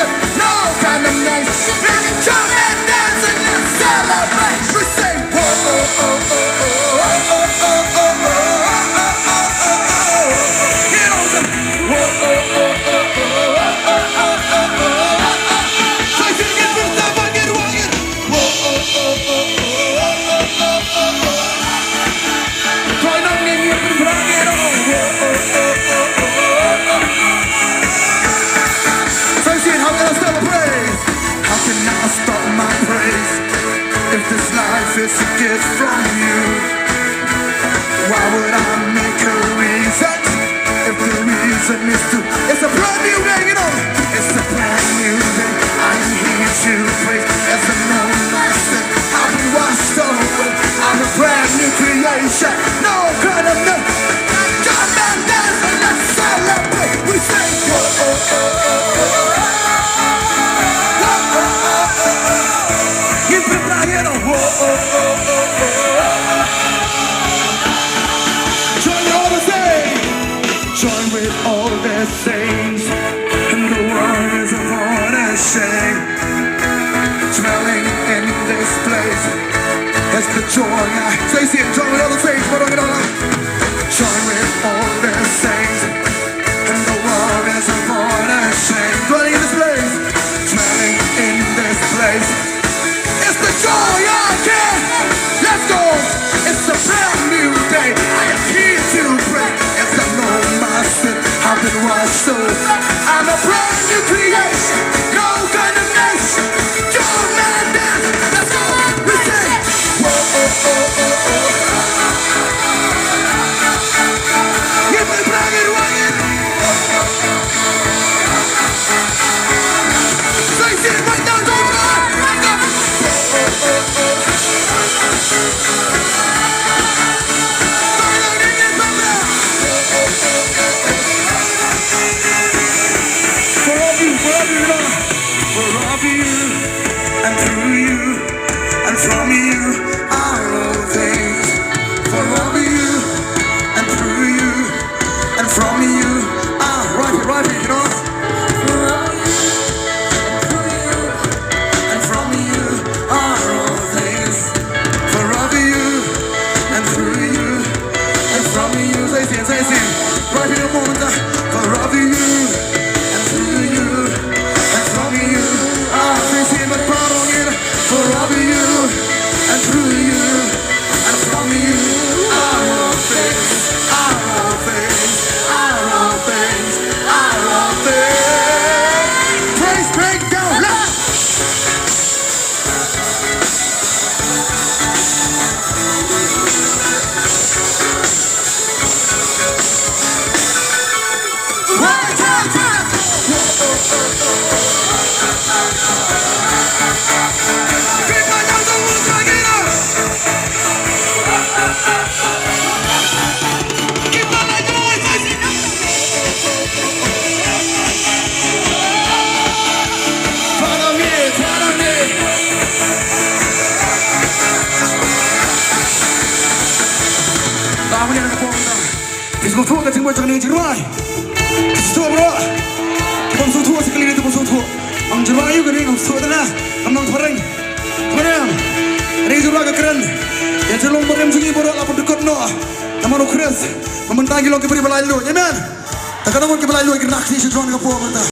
creation, no condemnation. Come and dance and let's celebrate. We say, whoa, oh, oh, oh, oh, oh, oh, oh, oh, oh, oh. Get on the whoa, oh, oh, oh, oh, oh, oh, oh, oh. So you can get this stuff and get walking. Whoa, oh, oh, oh, oh, oh, oh, oh, oh. Try not to get it, bring it on. Whoa, oh, oh, oh, oh, oh. So you see, how can I stop my praise? How can I stop my praise? If this life is a gift from you, why would I make a reason? If the reason is to, it's a brand new day, you know. It's a brand new day. I am here to praise. As I know my sin, I've been washed away. I'm a brand new creation. No condemnation. Come and dance and let's celebrate. We say, whoa, oh, oh, oh, oh. Give me my head on, whoa, oh, oh, oh, oh. Join all the saints, join with all the saints, and the world is upon a shame. Dwelling in this place, it's the joy I say it, join with all the saints, but don't get all join with all the saints, and the world is upon a shame. Dwelling in this place, dwelling in this place. It's the joy I can. Let's go. It's a brand new day. I am here to pray. As I know my sin, I've been washed so. I'm a brand new creation. No condemnation. Join and dance. Let's go. We say, whoa, oh, oh, oh, oh. Give me black and white. Say it right now, don't from you are all things. For of you and through you and from you are right here, you know. For of you and from you are all things. For of you and through you and from you. Say it, right here, moment. For of you and through you and from you are say it, but proud on it. For of you and through you and from you are all things, are all things, are all things, are all things. Praise break down, let's. One time. Kita tua kat semua jangan jerai. Kita bro. Kita tua sekali ni kita tua. Ang jerai juga ni, ang tua dah. Ang pareng. Mana? Ini jerai keren. Ya celong merem sunyi borok lapor dekat no. Nama no keras. Mementangi lo keberi balai lo. Amen. Takkan orang keberi balai lo kena aksi sejuan ke puak mata.